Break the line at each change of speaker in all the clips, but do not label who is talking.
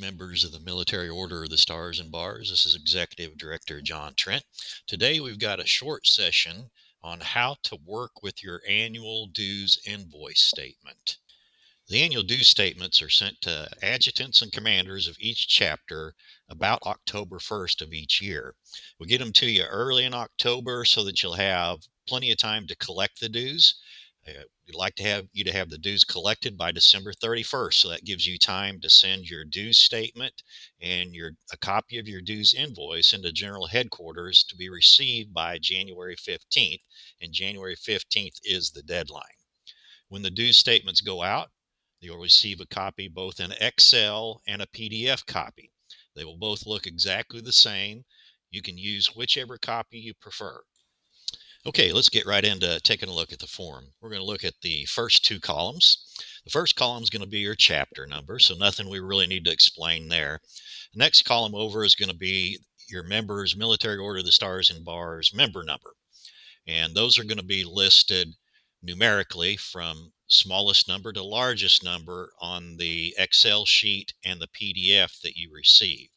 members of the Military Order of the Stars and Bars. This is Executive Director John Trent. Today we've got a short session on how to work with your annual dues invoice statement. The annual dues statements are sent to adjutants and commanders of each chapter about October 1st of each year. We'll get them to you early in October so that you'll have plenty of time to collect the dues. We'd like to have you to have the dues collected by December 31st, so that gives you time to send your dues statement and a copy of your dues invoice into General Headquarters to be received by January 15th, and January 15th is the deadline. When the dues statements go out, you'll receive a copy both in Excel and a PDF copy. They will both look exactly the same. You can use whichever copy you prefer. Okay, let's get right into taking a look at the form. We're going to look at the first two columns. The first column is going to be your chapter number, so nothing we really need to explain there. The next column over is going to be your members, Military Order of the Stars and Bars member number. And those are going to be listed numerically from smallest number to largest number on the Excel sheet and the PDF that you receive.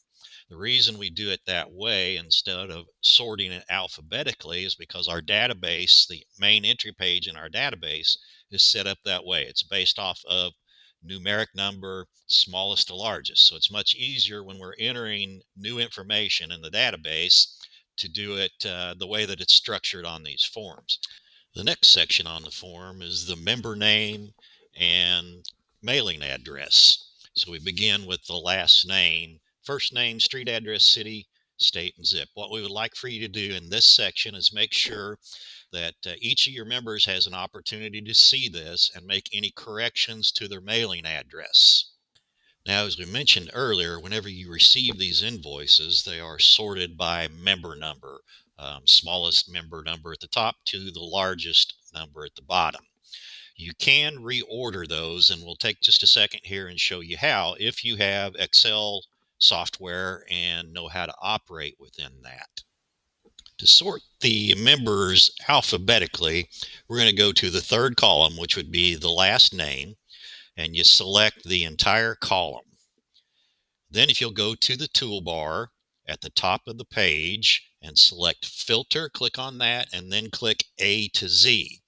The reason we do it that way instead of sorting it alphabetically is because our database, the main entry page in our database, is set up that way. It's based off of numeric number, smallest to largest. So it's much easier when we're entering new information in the database to do it the way that it's structured on these forms. The next section on the form is the member name and mailing address. So we begin with the last name, first name, street address, city, state, and zip. What we would like for you to do in this section is make sure that each of your members has an opportunity to see this and make any corrections to their mailing address. Now, as we mentioned earlier, whenever you receive these invoices, they are sorted by member number, smallest member number at the top to the largest number at the bottom. You can reorder those, and we'll take just a second here and show you how if you have Excel software and know how to operate within that. To sort the members alphabetically, we're going to go to the third column, which would be the last name, and you select the entire column. Then if you'll go to the toolbar at the top of the page and select Filter, click on that, and then click A to Z.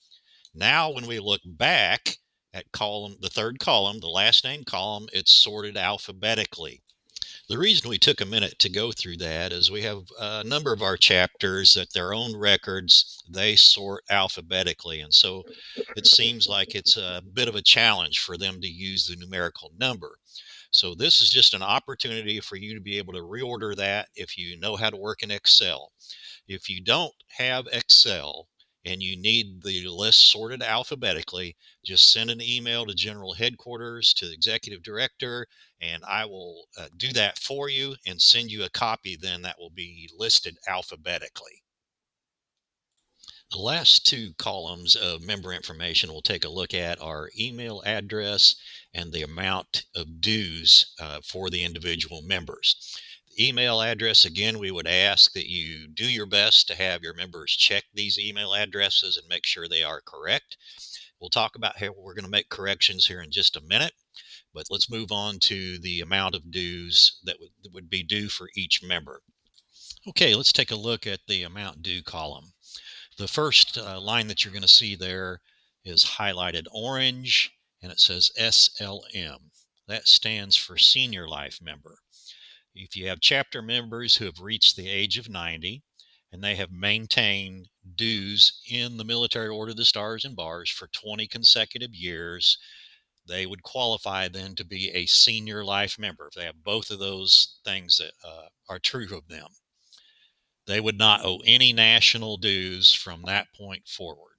Now when we look back at the third column, the last name column, it's sorted alphabetically. The reason we took a minute to go through that is we have a number of our chapters at their own records, they sort alphabetically, and so it seems like it's a bit of a challenge for them to use the numerical number. So this is just an opportunity for you to be able to reorder that if you know how to work in Excel. If you don't have Excel and you need the list sorted alphabetically, just send an email to General Headquarters, to the Executive Director, and I will do that for you and send you a copy then that will be listed alphabetically. The last two columns of member information we'll take a look at are email address and the amount of dues for the individual members. The email address, again, we would ask that you do your best to have your members check these email addresses and make sure they are correct. We'll talk about how we're going to make corrections here in just a minute, but let's move on to the amount of dues that would be due for each member. Okay, let's take a look at the amount due column. The first line that you're going to see there is highlighted orange, and it says SLM. That stands for Senior Life Member. If you have chapter members who have reached the age of 90 and they have maintained dues in the Military Order of the Stars and Bars for 20 consecutive years, they would qualify then to be a Senior Life Member. If they have both of those things that are true of them, they would not owe any national dues from that point forward.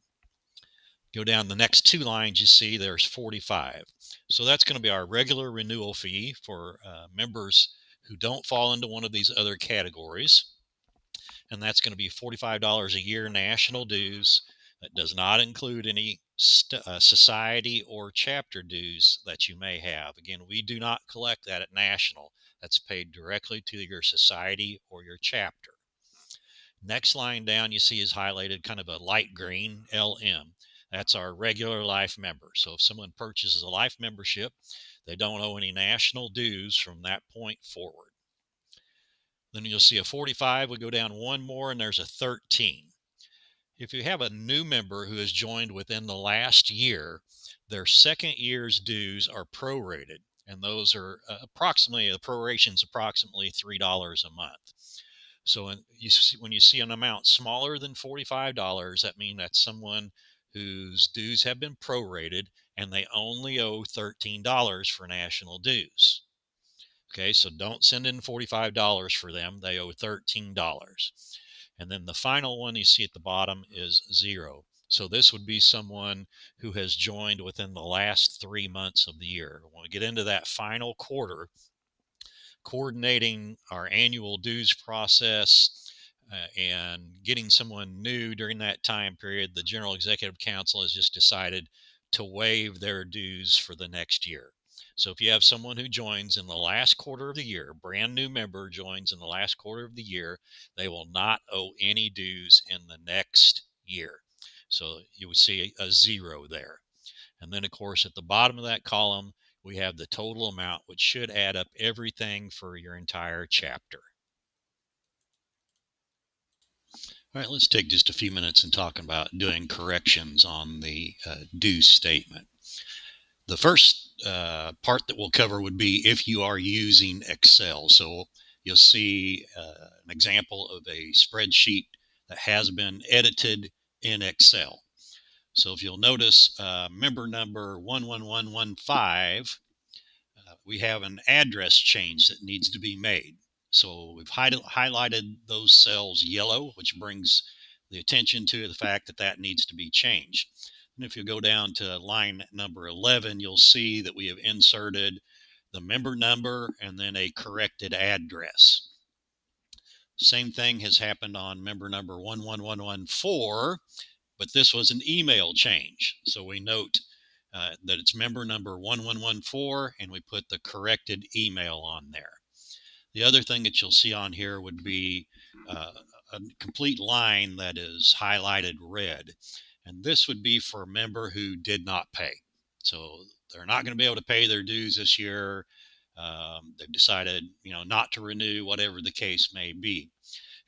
Go down the next two lines, you see there's 45. So that's going to be our regular renewal fee for members who don't fall into one of these other categories. And that's going to be $45 a year national dues. That does not include any society or chapter dues that you may have. Again, we do not collect that at national. That's paid directly to your society or your chapter. Next line down you see is highlighted kind of a light green, LM. That's our regular life member. So if someone purchases a life membership, they don't owe any national dues from that point forward. Then you'll see a 45. We go down one more, and there's a 13. If you have a new member who has joined within the last year, their second year's dues are prorated, and those are approximately, the proration is approximately $3 a month. So when you see an amount smaller than $45, that means that's someone whose dues have been prorated and they only owe $13 for national dues. Okay, so don't send in $45 for them. They owe $13. And then the final one you see at the bottom is 0. So this would be someone who has joined within the last 3 months of the year. When we get into that final quarter, coordinating our annual dues process and getting someone new during that time period, the General Executive Council has just decided to waive their dues for the next year. So if you have someone who joins in the last quarter of the year, brand new member joins in the last quarter of the year, they will not owe any dues in the next year. So you would see a 0 there. And then, of course, at the bottom of that column, we have the total amount, which should add up everything for your entire chapter. All right, let's take just a few minutes and talk about doing corrections on the due statement. The first part that we'll cover would be if you are using Excel. So you'll see an example of a spreadsheet that has been edited in Excel. So if you'll notice member number 11115, we have an address change that needs to be made. So we've highlighted those cells yellow, which brings the attention to the fact that that needs to be changed. And if you go down to line number 11, you'll see that we have inserted the member number and then a corrected address. Same thing has happened on member number 11114, but this was an email change. So we note that it's member number 1114, and we put the corrected email on there. The other thing that you'll see on here would be a complete line that is highlighted red. And this would be for a member who did not pay. So they're not going to be able to pay their dues this year. They've decided, not to renew, whatever the case may be.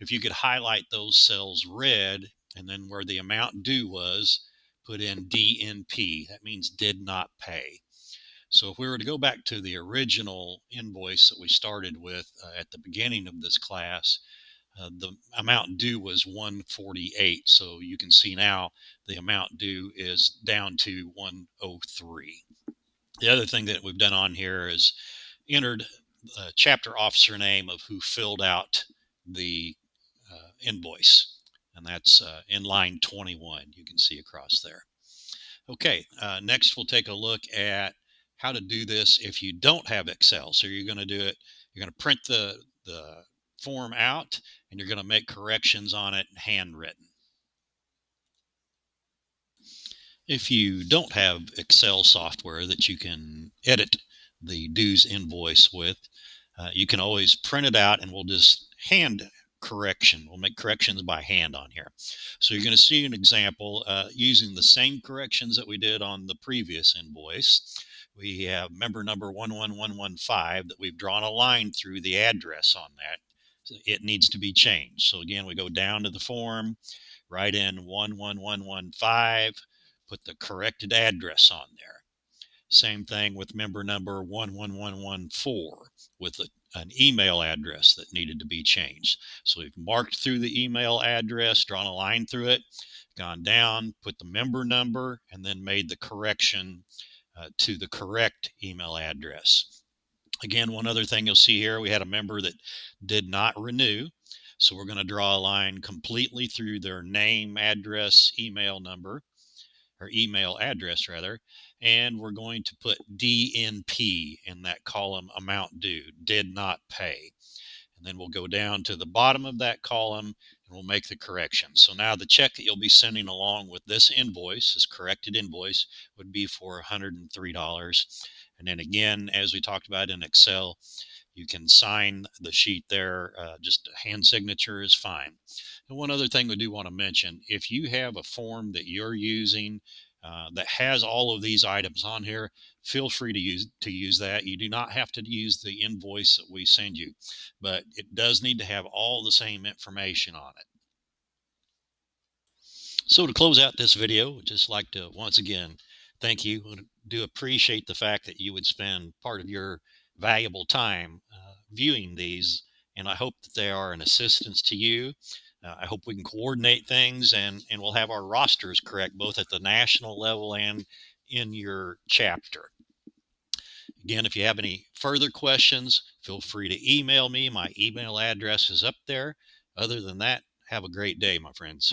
If you could highlight those cells red, and then where the amount due was, put in DNP. That means did not pay. So if we were to go back to the original invoice that we started with at the beginning of this class, the amount due was 148. So you can see now the amount due is down to 103. The other thing that we've done on here is entered the chapter officer name of who filled out the invoice. And that's in line 21, you can see across there. Okay, next we'll take a look at how to do this if you don't have Excel. So you're going to do it, you're going to print the form out, and you're going to make corrections on it handwritten. If you don't have Excel software that you can edit the dues invoice with, you can always print it out, and we'll just hand correction. We'll make corrections by hand on here. So you're going to see an example using the same corrections that we did on the previous invoice. We have member number 11115 that we've drawn a line through the address on that. So it needs to be changed. So again, we go down to the form, write in 11115, put the corrected address on there. Same thing with member number 11114 with an email address that needed to be changed. So we've marked through the email address, drawn a line through it, gone down, put the member number, and then made the correction to the correct email address. Again, one other thing you'll see here, we had a member that did not renew. So we're going to draw a line completely through their name, address, email number, or email address rather, and we're going to put DNP in that column, amount due, did not pay. And then we'll go down to the bottom of that column and we'll make the correction. So now the check that you'll be sending along with this invoice, this corrected invoice, would be for $103. And then again, as we talked about in Excel, you can sign the sheet there. Just a hand signature is fine. And one other thing we do want to mention, if you have a form that you're using that has all of these items on here, feel free to use that. You do not have to use the invoice that we send you, but it does need to have all the same information on it. So to close out this video, I'd just like to once again thank you. I do appreciate the fact that you would spend part of your valuable time viewing these, and I hope that they are an assistance to you. I hope we can coordinate things, and we'll have our rosters correct both at the national level and in your chapter. Again, if you have any further questions, feel free to email me. My email address is up there. Other than that, have a great day, my friends.